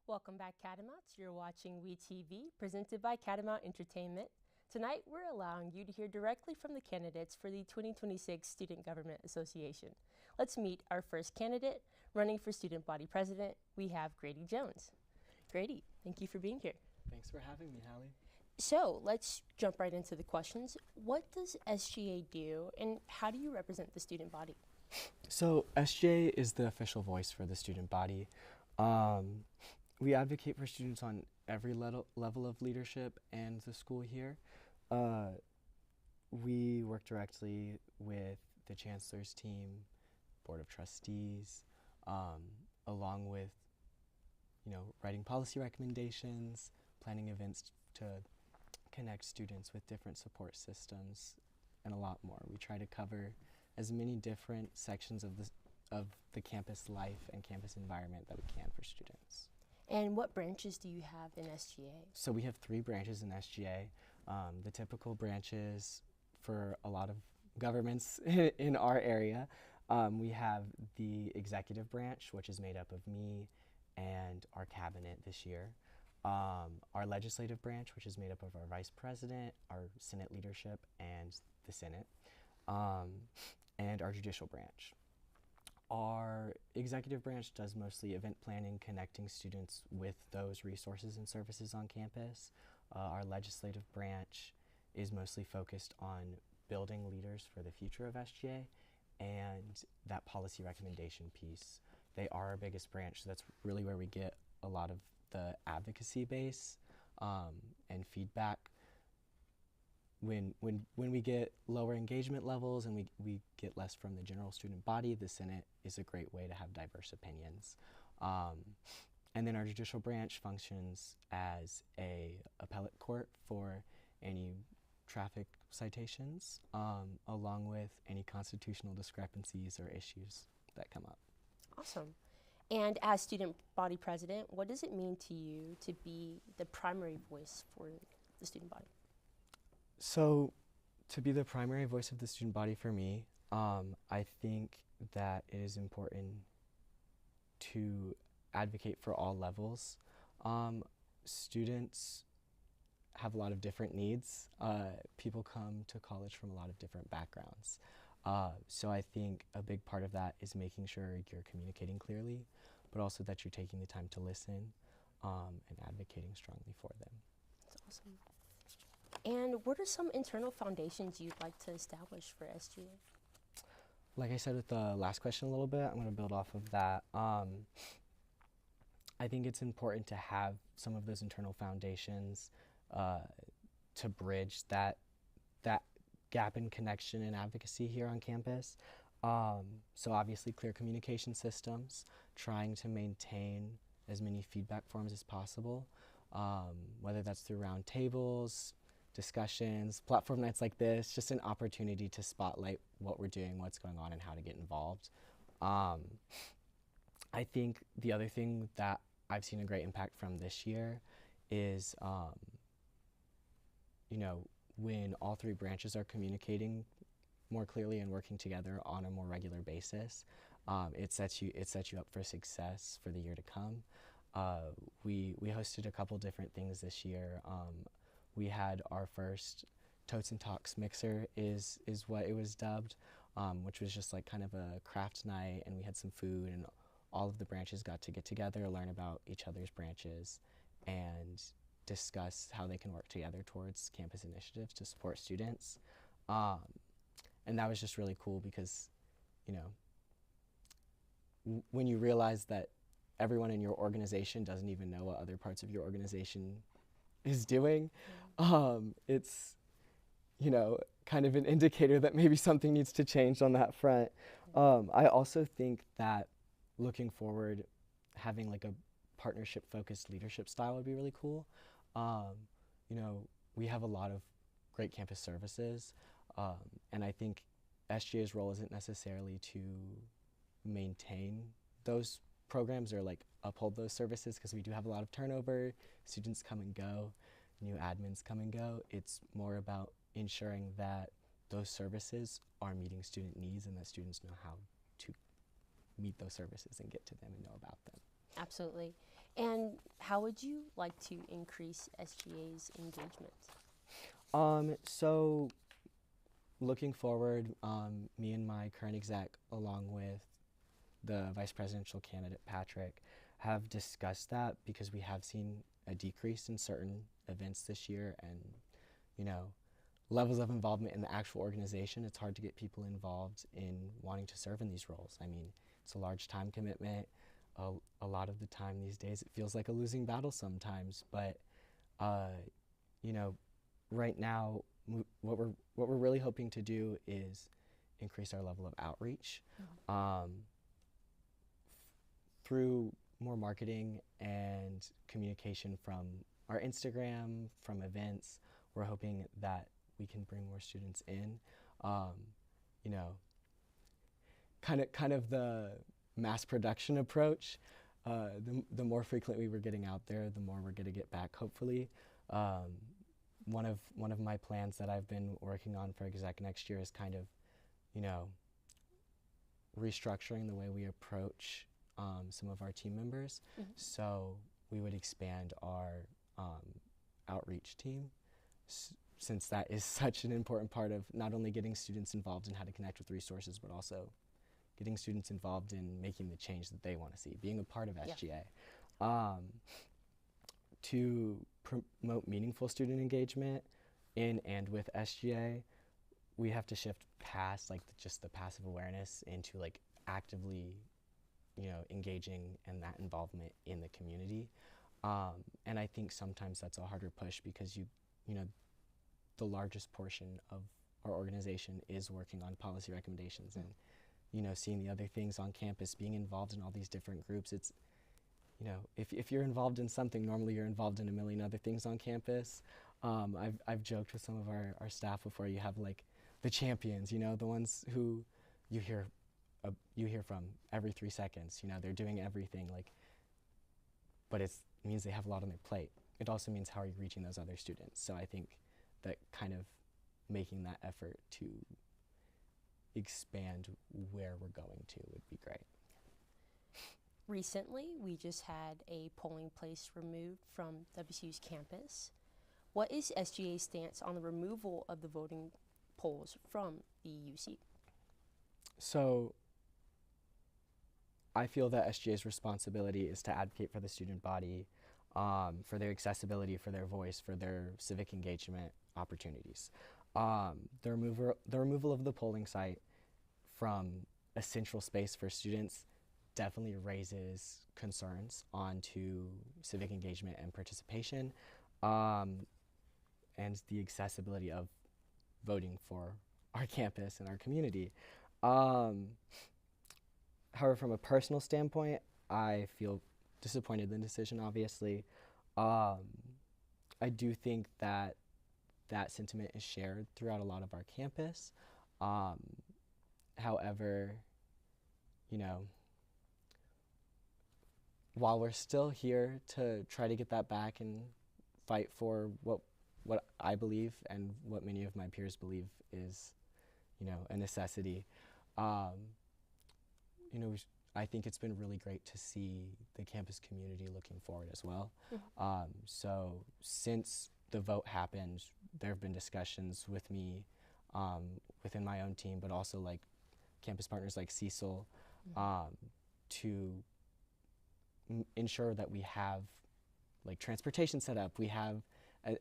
Welcome back, Catamounts. You're watching WeTV, presented by Catamount Entertainment. Tonight, we're allowing you to hear directly from the candidates for the 2026 Student Government Association. Let's meet our first candidate running for Student Body President. We have Grady Jones. Grady, thank you for being here. Thanks for having me, Hallie. So let's jump right into the questions. What does SGA do, and how do you represent the student body? So SGA is the official voice for the student body. We advocate for students on every level of leadership and the school here. We work directly with the Chancellor's team, Board of Trustees, along with, writing policy recommendations, planning events to connect students with different support systems, and a lot more. We try to cover as many different sections of the campus life and campus environment that we can for students. And what branches do you have in SGA? So we have 3 branches in SGA. The typical branches for a lot of governments in our area. We have the executive branch, which is made up of me and our cabinet this year. Our legislative branch, which is made up of our vice president, our Senate leadership, and the Senate, and our judicial branch. Our executive branch does mostly event planning, connecting students with those resources and services on campus. Our legislative branch is mostly focused on building leaders for the future of SGA and that policy recommendation piece. They are our biggest branch, so that's really where we get a lot of the advocacy base and feedback. When we get lower engagement levels and we get less from the general student body, the Senate is a great way to have diverse opinions. And then our judicial branch functions as a appellate court for any traffic citations, along with any constitutional discrepancies or issues that come up. Awesome. And as student body president, what does it mean to you to be the primary voice for the student body? So, to be the primary voice of the student body for me, I think that it is important to advocate for all levels. Students have a lot of different needs. People come to college from a lot of different backgrounds. So I think a big part of that is making sure you're communicating clearly, but also that you're taking the time to listen and advocating strongly for them. That's awesome. And what are some internal foundations you'd like to establish for SGA? Like I said with the last question a little bit, I'm going to build off of that. I think it's important to have some of those internal foundations to bridge that gap in connection and advocacy here on campus. So obviously clear communication systems, trying to maintain as many feedback forms as possible, whether that's through round tables, discussions, platform nights like this, just an opportunity to spotlight what we're doing, what's going on, and how to get involved. I think the other thing that I've seen a great impact from this year is, when all 3 branches are communicating more clearly and working together on a more regular basis, it sets you up for success for the year to come. We hosted a couple different things this year. We had our first Totes and Talks mixer is what it was dubbed, which was just like kind of a craft night, and we had some food, and all of the branches got to get together, learn about each other's branches, and discuss how they can work together towards campus initiatives to support students. And that was just really cool because, when you realize that everyone in your organization doesn't even know what other parts of your organization is doing, it's, kind of an indicator that maybe something needs to change on that front. I also think that looking forward, having like a partnership-focused leadership style would be really cool. We have a lot of great campus services, and I think SGA's role isn't necessarily to maintain those programs or like uphold those services, because we do have a lot of turnover, students come and go, new admins come and go. It's more about ensuring that those services are meeting student needs and that students know how to meet those services and get to them and know about them. Absolutely. And how would you like to increase SGA's engagement? So looking forward, me and my current exec, along with the vice presidential candidate, Patrick, have discussed that because we have seen a decrease in certain events this year and, you know, levels of involvement in the actual organization. It's hard to get people involved in wanting to serve in these roles. I mean, it's a large time commitment. A lot of the time these days it feels like a losing battle sometimes, but you know, right now what we're really hoping to do is increase our level of outreach through more marketing and communication from our Instagram, from events. We're hoping that we can bring more students in. You know, kind of the mass production approach. The more frequently we're getting out there, the more we're going to get back, hopefully. One of my plans that I've been working on for exec next year is kind of, you know, restructuring the way we approach some of our team members. So we would expand our outreach team, since that is such an important part of not only getting students involved in how to connect with resources, but also getting students involved in making the change that they want to see, being a part of SGA. To promote meaningful student engagement in and with SGA, we have to shift past like just the passive awareness into like actively, you know, engaging and that involvement in the community. And I think sometimes that's a harder push because you know, the largest portion of our organization is working on policy recommendations and, you know, seeing the other things on campus, being involved in all these different groups. It's, you know, if you're involved in something, normally you're involved in a million other things on campus. I've joked with some of our staff before. You have like the champions, you know, the ones who you hear from every 3 seconds. You know, they're doing everything, like, but it means they have a lot on their plate. It also means how are you reaching those other students. So I think that kind of making that effort to expand where we're going to would be great. Recently, we just had a polling place removed from WCU's campus. What is SGA's stance on the removal of the voting polls from the UC? So I feel that SGA's responsibility is to advocate for the student body, for their accessibility, for their voice, for their civic engagement opportunities. The removal of the polling site from a central space for students definitely raises concerns onto civic engagement and participation, and the accessibility of voting for our campus and our community. However, from a personal standpoint, I feel disappointed in the decision, obviously. I do think that that sentiment is shared throughout a lot of our campus. However, you know, while we're still here to try to get that back and fight for what I believe and what many of my peers believe is, you know, a necessity, you know, I think it's been really great to see the campus community looking forward as well. So since the vote happened, there have been discussions with me within my own team, but also like campus partners like Cecil, to ensure that we have like transportation set up, we have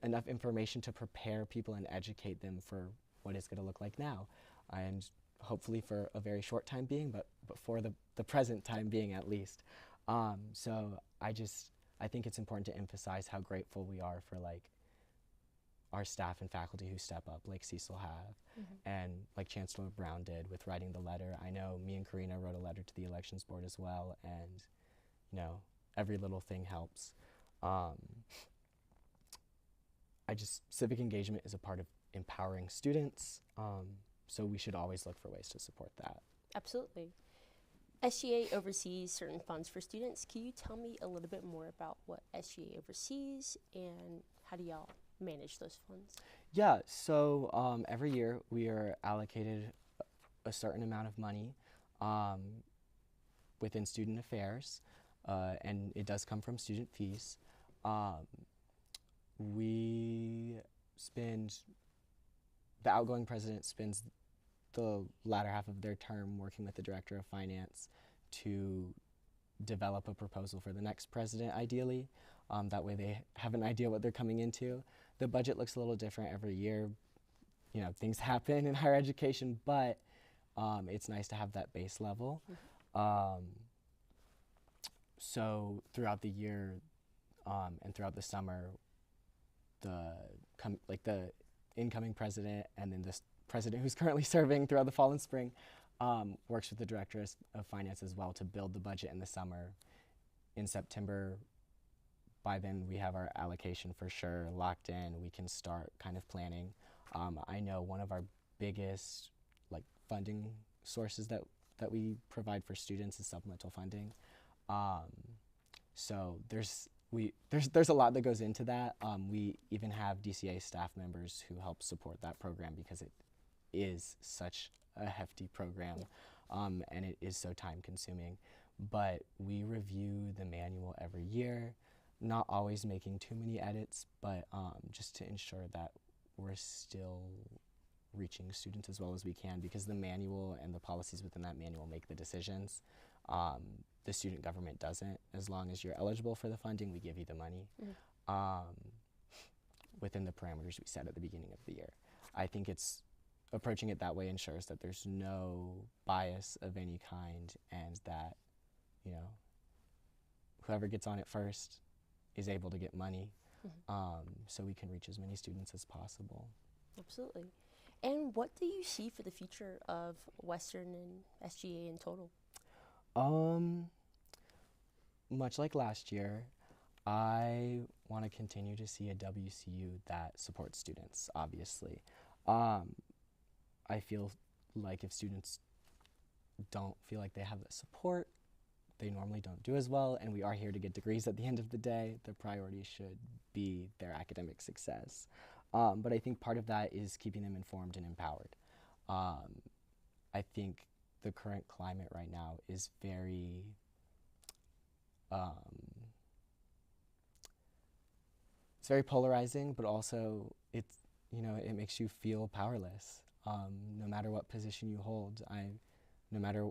enough information to prepare people and educate them for what it's going to look like now, and hopefully for a very short time being, but for the present time being at least. So I think it's important to emphasize how grateful we are for like our staff and faculty who step up, like Cecil have, and like Chancellor Brown did with writing the letter. I know me and Karina wrote a letter to the elections board as well, and you know, every little thing helps. Civic engagement is a part of empowering students, so we should always look for ways to support that. Absolutely. SGA oversees certain funds for students. Can you tell me a little bit more about what SGA oversees and how do y'all manage those funds? Yeah, so every year we are allocated a certain amount of money within student affairs. and it does come from student fees. We spend, the outgoing president spends the latter half of their term working with the director of finance to develop a proposal for the next president, ideally. That way they have an idea what they're coming into. The budget looks a little different every year. You know, things happen in higher education, but it's nice to have that base level. So throughout the year and throughout the summer, the incoming president and then this president who's currently serving throughout the fall and spring works with the director of finance as well to build the budget in the summer. In September, by then we have our allocation for sure locked in. We can start kind of planning. I know one of our biggest funding sources that we provide for students is supplemental funding. So there's a lot that goes into that. We even have DCA staff members who help support that program because it is such a hefty program, and it is so time consuming. But we review the manual every year, not always making too many edits, but just to ensure that we're still reaching students as well as we can, because the manual and the policies within that manual make the decisions. The student government doesn't. As long as you're eligible for the funding, we give you the money within the parameters we set at the beginning of the year. I think approaching it that way ensures that there's no bias of any kind, and that, you know, whoever gets on it first is able to get money, so we can reach as many students as possible. Absolutely. And what do you see for the future of Western and SGA in total? Much like last year, I want to continue to see a WCU that supports students, obviously. I feel like if students don't feel like they have the support, they normally don't do as well, and we are here to get degrees at the end of the day. The priority should be their academic success. But I think part of that is keeping them informed and empowered. I think the current climate right now is very it's very polarizing, but also it makes you feel powerless. No matter what position you hold, no matter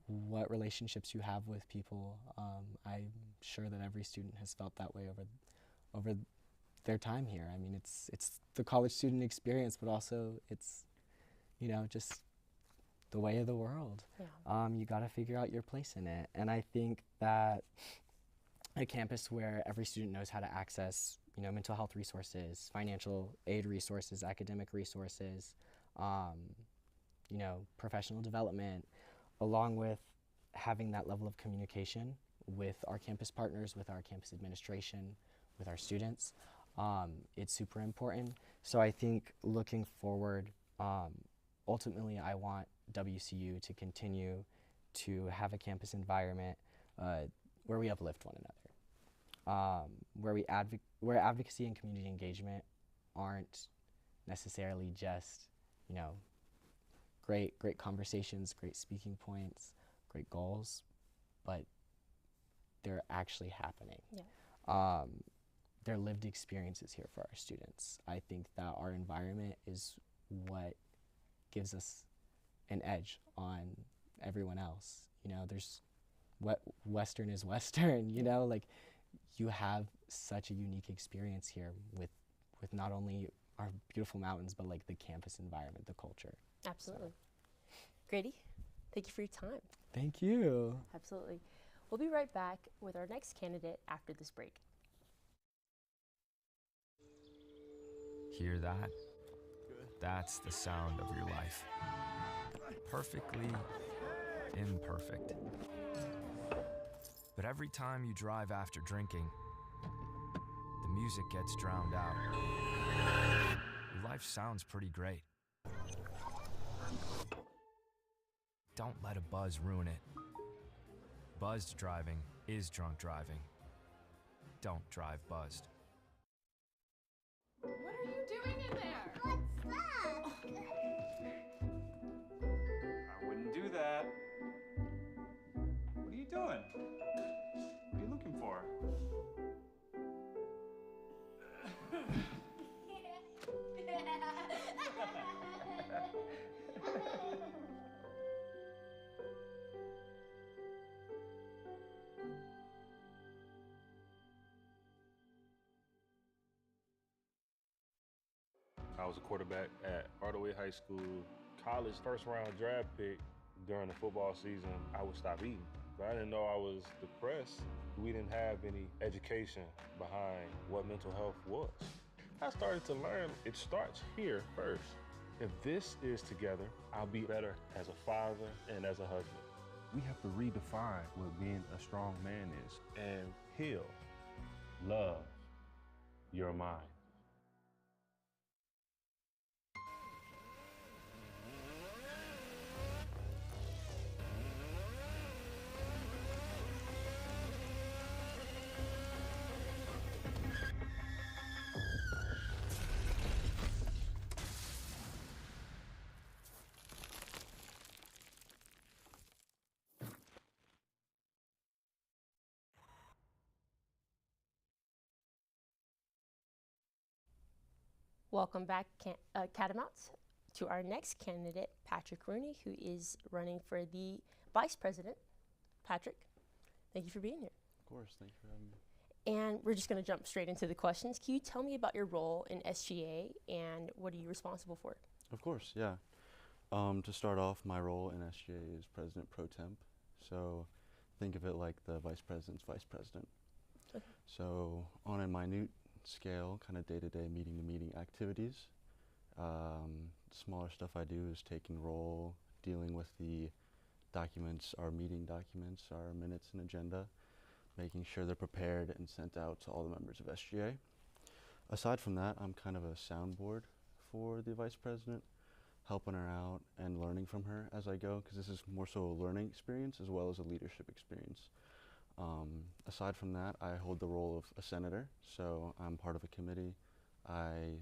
what relationships you have with people, I'm sure that every student has felt that way over their time here. I mean, it's the college student experience, but also it's, just the way of the world. Yeah. You got to figure out your place in it. And I think that a campus where every student knows how to access, mental health resources, financial aid resources, academic resources, professional development, along with having that level of communication with our campus partners, with our campus administration, with our students, it's super important. So I think looking forward, ultimately I want WCU to continue to have a campus environment where we uplift one another, where advocacy and community engagement aren't necessarily just, great conversations, great speaking points, great goals, but they're actually happening. Yeah. They're lived experiences here for our students. I think that our environment is what gives us an edge on everyone else. There's Western is Western, you have such a unique experience here with not only our beautiful mountains, but the campus environment, the culture. Absolutely. So. Grady, thank you for your time. Thank you. Absolutely. We'll be right back with our next candidate after this break. Hear that? That's the sound of your life. Perfectly imperfect. But every time you drive after drinking, the music gets drowned out. Your life sounds pretty great. Don't let a buzz ruin it. Buzzed driving is drunk driving. Don't drive buzzed. What are you doing in there? What's that? I wouldn't do that. What are you doing? What are you I was a quarterback at Hardaway High School. College first round draft pick. During the football season, I would stop eating. So I didn't know I was depressed. We didn't have any education behind what mental health was. I started to learn it starts here first. If this is together, I'll be better as a father and as a husband. We have to redefine what being a strong man is. And heal, love your mind. Welcome back, Catamounts, to our next candidate, Patrick Rooney, who is running for the Vice President. Patrick, thank you for being here. Of course, thank you for having me. And we're just going to jump straight into the questions. Can you tell me about your role in SGA and what are you responsible for? Of course, yeah. To start off, my role in SGA is President Pro Temp. So think of it like the Vice President's Vice President. Okay. So on a minute scale, kind of day-to-day, meeting-to-meeting activities. Smaller stuff I do is taking roll, dealing with the documents, our meeting documents, our minutes and agenda, making sure they're prepared and sent out to all the members of SGA. Aside from that, I'm kind of a soundboard for the Vice President, helping her out and learning from her as I go, because this is more so a learning experience as well as a leadership experience. Aside from that, I hold the role of a senator, so I'm part of a committee. I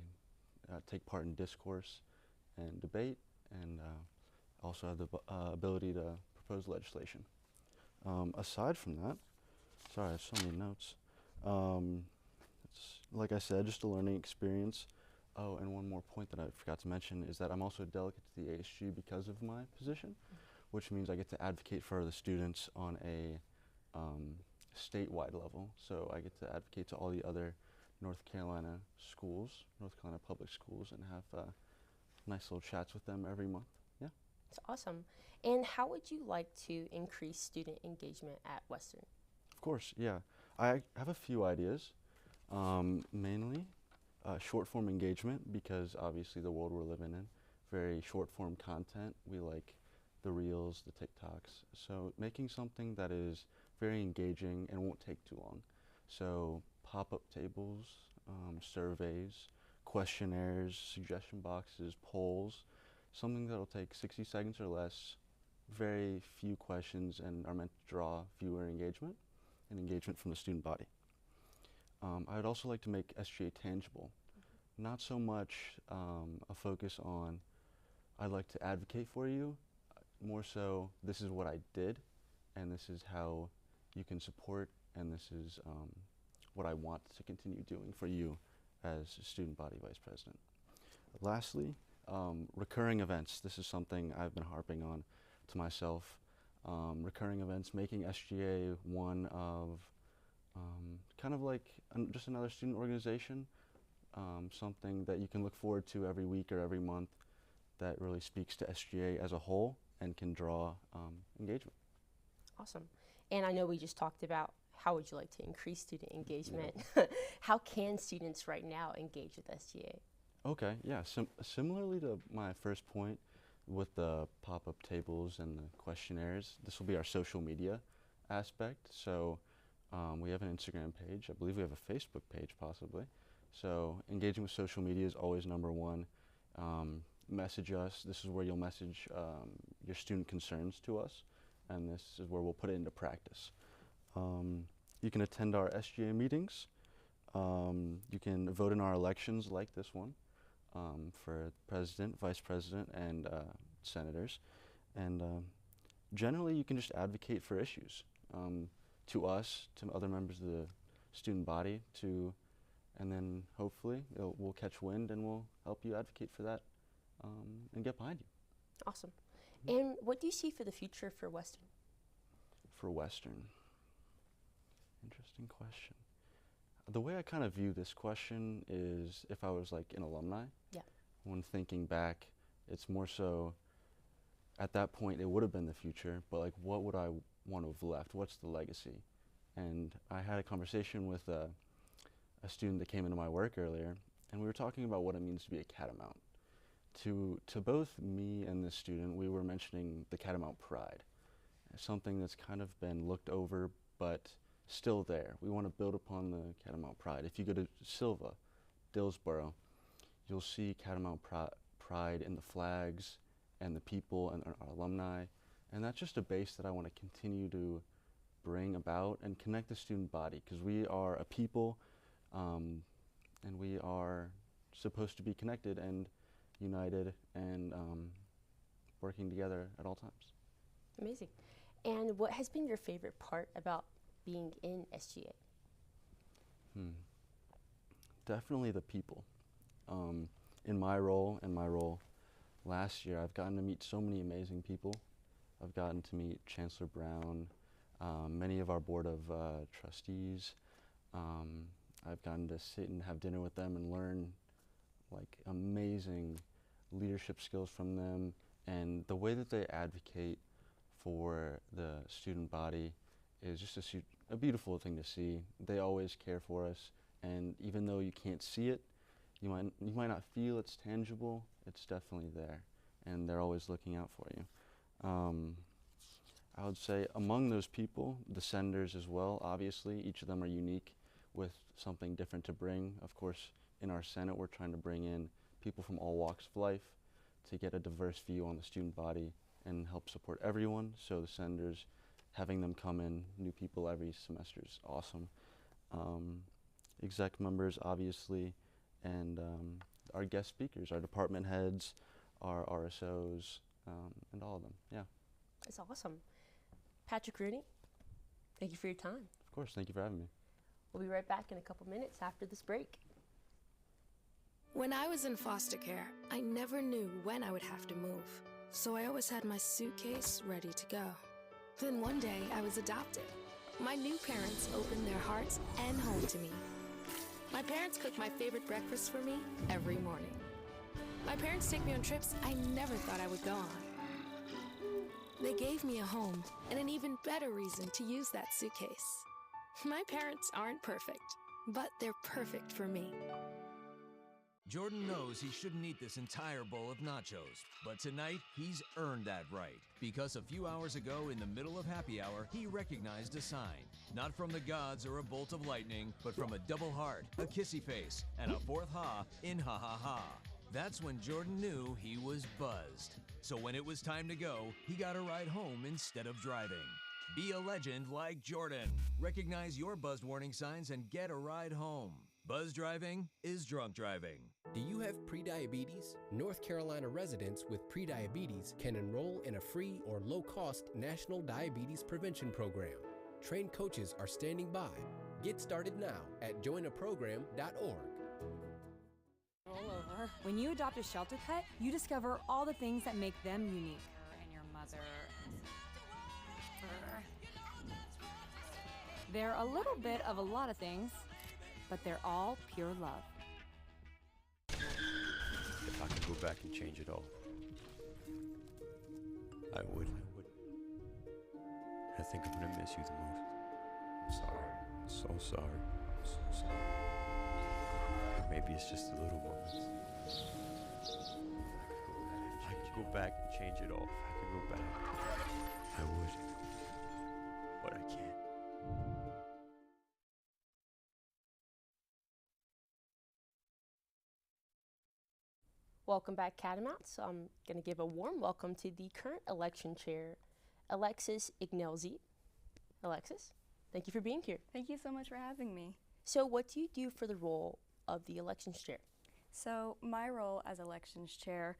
take part in discourse and debate, and also have the ability to propose legislation. Aside from that, sorry, I have so many notes. It's, like I said, just a learning experience. Oh, and one more point that I forgot to mention is that I'm also a delegate to the ASG because of my position, which means I get to advocate for the students on a statewide level. So I get to advocate to all the other North Carolina schools, North Carolina public schools, and have nice little chats with them every month. Yeah. That's awesome. And how would you like to increase student engagement at Western? Of course, yeah. I have a few ideas, mainly short form engagement, because obviously the world we're living in, very short form content. We like the reels, the TikToks. So making something that is very engaging and won't take too long. So pop-up tables, surveys, questionnaires, suggestion boxes, polls, something that'll take 60 seconds or less, very few questions, and are meant to draw viewer engagement and engagement from the student body. I'd also like to make SGA tangible. Not so much a focus on, I'd like to advocate for you, more so this is what I did, and this is how you can support, and this is what I want to continue doing for you as student body vice president. Lastly, recurring events. This is something I've been harping on to myself. Recurring events, making SGA one of kind of like just another student organization, something that you can look forward to every week or every month that really speaks to SGA as a whole and can draw engagement. Awesome. And I know we just talked about how would you like to increase student engagement. Yeah. How can students right now engage with SGA? Okay, yeah, similarly to my first point with the pop-up tables and the questionnaires, this will be our social media aspect. So we have an Instagram page. I believe we have a Facebook page possibly. So engaging with social media is always number one. Message us. This is where you'll message your student concerns to us, and this is where we'll put it into practice. You can attend our SGA meetings. You can vote in our elections like this one for president, vice president, and senators. And generally, you can just advocate for issues to us, to other members of the student body, and then hopefully we'll catch wind and we'll help you advocate for that and get behind you. Awesome. And what do you see for the future for Western? For Western, interesting question. The way I kind of view this question is if I was like an alumni. Yeah. when thinking back, it's more so at that point it would have been the future, but like what would I want to have left? What's the legacy? And I had a conversation with a student that came into my work earlier, and we were talking about what it means to be a catamount. To both me and this student, we were mentioning the catamount pride, something that's kind of been looked over but still there. We want to build upon the catamount pride. If you go to Silva, Dillsboro, you'll see catamount pride in the flags and the people and our alumni, and that's just a base that I want to continue to bring about and connect the student body, because we are a people and we are supposed to be connected and united and working together at all times. Amazing. And what has been your favorite part about being in SGA? Definitely the people. In my role and my role last year, I've gotten to meet so many amazing people. I've gotten to meet Chancellor Brown, many of our board of trustees. I've gotten to sit and have dinner with them and learn like amazing leadership skills from them, and the way that they advocate for the student body is just a beautiful thing to see. They always care for us, and even though you can't see it, you might not feel it's tangible, it's definitely there, and they're always looking out for you. I would say among those people, the senators as well, obviously, each of them are unique with something different to bring. Of course, in our Senate, we're trying to bring in people from all walks of life to get a diverse view on the student body and help support everyone. So the senators, having them come in, new people every semester is awesome. Exec members, obviously, and our guest speakers, our department heads, our RSOs, and all of them, yeah. That's awesome. Patrick Rooney, thank you for your time. Of course, thank you for having me. We'll be right back in a couple minutes after this break. When I was in foster care, I never knew when I would have to move, so I always had my suitcase ready to go. Then one day, I was adopted. My new parents opened their hearts and home to me. My parents cook my favorite breakfast for me every morning. My parents take me on trips I never thought I would go on. They gave me a home and an even better reason to use that suitcase. My parents aren't perfect, but they're perfect for me. Jordan knows he shouldn't eat this entire bowl of nachos, but tonight he's earned that right. Because a few hours ago, in the middle of happy hour, he recognized a sign. Not from the gods or a bolt of lightning, but from a double heart, a kissy face, and a fourth ha in ha ha ha. That's when Jordan knew he was buzzed. So when it was time to go, he got a ride home instead of driving. Be a legend like Jordan. Recognize your buzzed warning signs and get a ride home. Buzz driving is drunk driving. Do you have prediabetes? North Carolina residents with prediabetes can enroll in a free or low-cost national diabetes prevention program. Trained coaches are standing by. Get started now at joinaprogram.org. When you adopt a shelter pet, you discover all the things that make them unique. And your mother. They're a little bit of a lot of things, but they're all pure love. If I could go back and change it all, I would. I think I'm gonna miss you the most. I'm sorry. I'm so sorry. I'm so sorry. Maybe it's just the little moments. I could go back and change it all. If I could go back, I would. But I can't. Welcome back, Catamounts. I'm going to give a warm welcome to the current election chair, Alexis Ignelzi. Alexis, thank you for being here. Thank you so much for having me. So what do you do for the role of the elections chair? So my role as elections chair,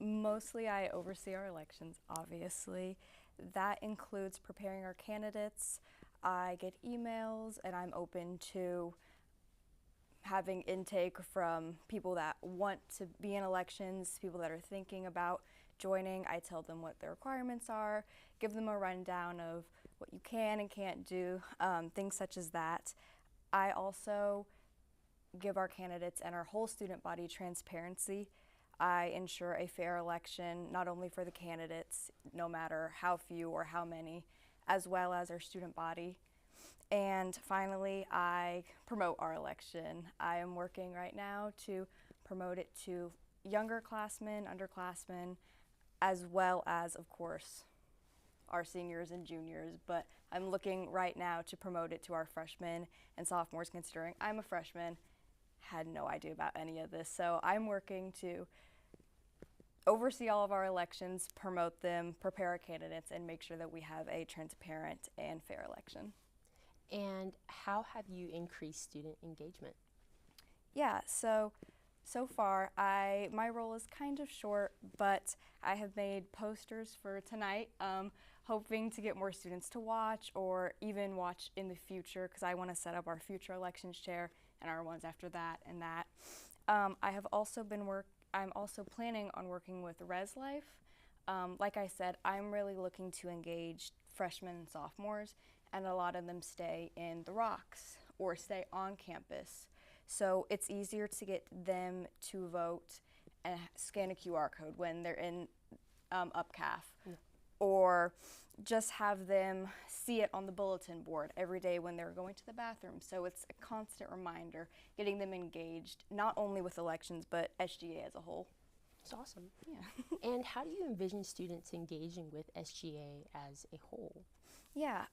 mostly I oversee our elections, obviously. That includes preparing our candidates. I get emails and I'm open to having intake from people that want to be in elections, people that are thinking about joining. I tell them what their requirements are, give them a rundown of what you can and can't do, things such as that. I also give our candidates and our whole student body transparency. I ensure a fair election, not only for the candidates, no matter how few or how many, as well as our student body. And finally, I promote our election. I am working right now to promote it to younger classmen, underclassmen, as well as, of course, our seniors and juniors, but I'm looking right now to promote it to our freshmen and sophomores, considering I'm a freshman, had no idea about any of this. So I'm working to oversee all of our elections, promote them, prepare our candidates, and make sure that we have a transparent and fair election. And how have you increased student engagement? Yeah, so far, my role is kind of short, but I have made posters for tonight, hoping to get more students to watch or even watch in the future, because I want to set up our future elections chair and our ones after that and that. I'm also planning on working with Res Life. Like I said, I'm really looking to engage freshmen and sophomores, and a lot of them stay in the Rocks or stay on campus. So it's easier to get them to vote and scan a QR code when they're in UpCAF, or just have them see it on the bulletin board every day when they're going to the bathroom. So it's a constant reminder, getting them engaged, not only with elections, but SGA as a whole. It's awesome. Yeah. And how do you envision students engaging with SGA as a whole? Yeah.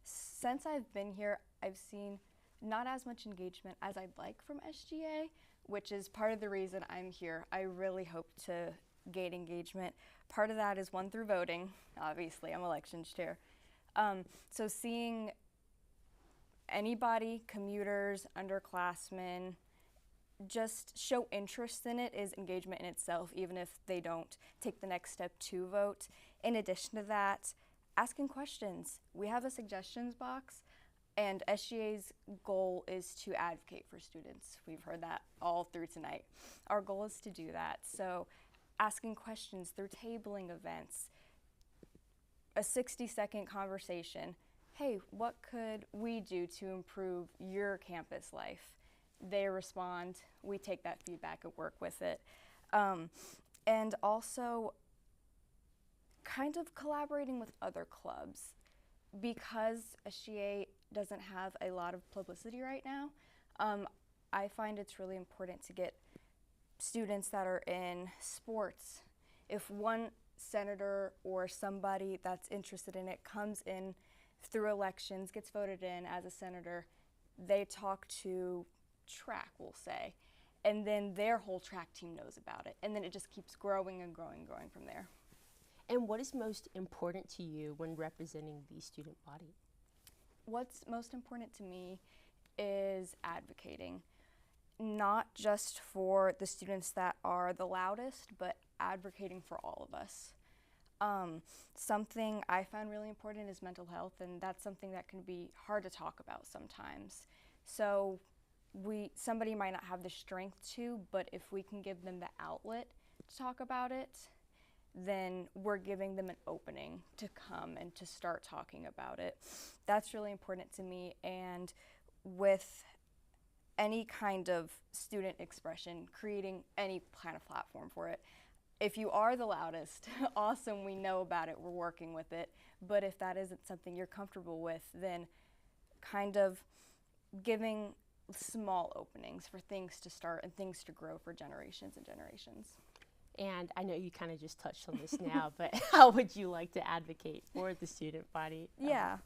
Since I've been here, I've seen not as much engagement as I'd like from SGA, which is part of the reason I'm here. I really hope to gain engagement. Part of that is through voting. Obviously, I'm elections chair. So seeing anybody, commuters, underclassmen, just show interest in it is engagement in itself, even if they don't take the next step to vote. In addition to that, asking questions. We have a suggestions box, and SGA's goal is to advocate for students. We've heard that all through tonight. Our goal is to do that. So asking questions through tabling events, a 60-second conversation. Hey, what could we do to improve your campus life? They respond, we take that feedback and work with it. And also kind of collaborating with other clubs. Because SGA doesn't have a lot of publicity right now, I find it's really important to get students that are in sports. If one senator or somebody that's interested in it comes in through elections, gets voted in as a senator, they talk to track, we'll say, and then their whole track team knows about it, and then it just keeps growing and growing and growing from there. And what is most important to you when representing the student body? What's most important to me is advocating, not just for the students that are the loudest, but advocating for all of us. Something I found really important is mental health, and that's something that can be hard to talk about sometimes. So somebody might not have the strength to, but if we can give them the outlet to talk about it, then we're giving them an opening to come and to start talking about it. That's really important to me, and with any kind of student expression, creating any kind of platform for it. If you are the loudest, awesome, we know about it, we're working with it, but if that isn't something you're comfortable with, then kind of giving small openings for things to start and things to grow for generations and generations. And I know you kind of just touched on this now, but how would you like to advocate for the student body? Yeah.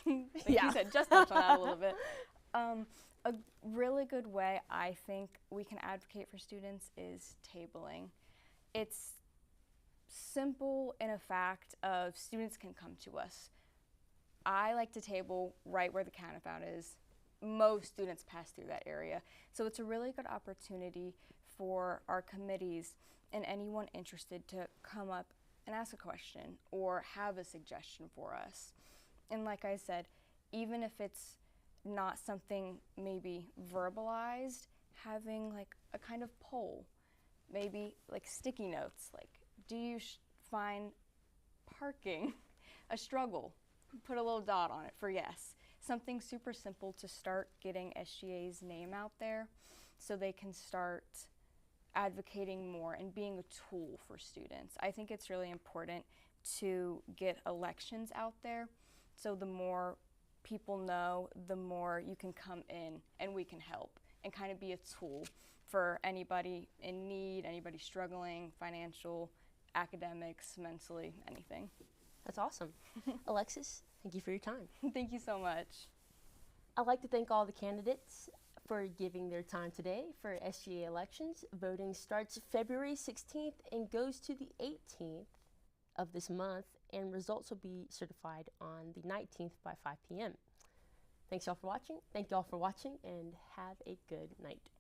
You said, just touch on that a little bit. A really good way I think we can advocate for students is tabling. It's simple in a fact of students can come to us. I like to table right where the counterfout is. Most students pass through that area. So it's a really good opportunity for our committees and anyone interested to come up and ask a question or have a suggestion for us. And like I said, even if it's not something maybe verbalized, having like a kind of poll, maybe like sticky notes, like, do you find parking a struggle? Put a little dot on it for yes. something super simple to start getting SGA's name out there so they can start advocating more and being a tool for students. I think it's really important to get elections out there, so the more people know, the more you can come in and we can help and kind of be a tool for anybody in need, anybody struggling, financial, academics, mentally, anything. That's awesome. Alexis, thank you for your time. Thank you so much. I'd like to thank all the candidates for giving their time today for SGA elections. Voting starts February 16th and goes to the 18th of this month, and results will be certified on the 19th by 5 p.m. Thanks y'all for watching. Thank y'all for watching, and have a good night.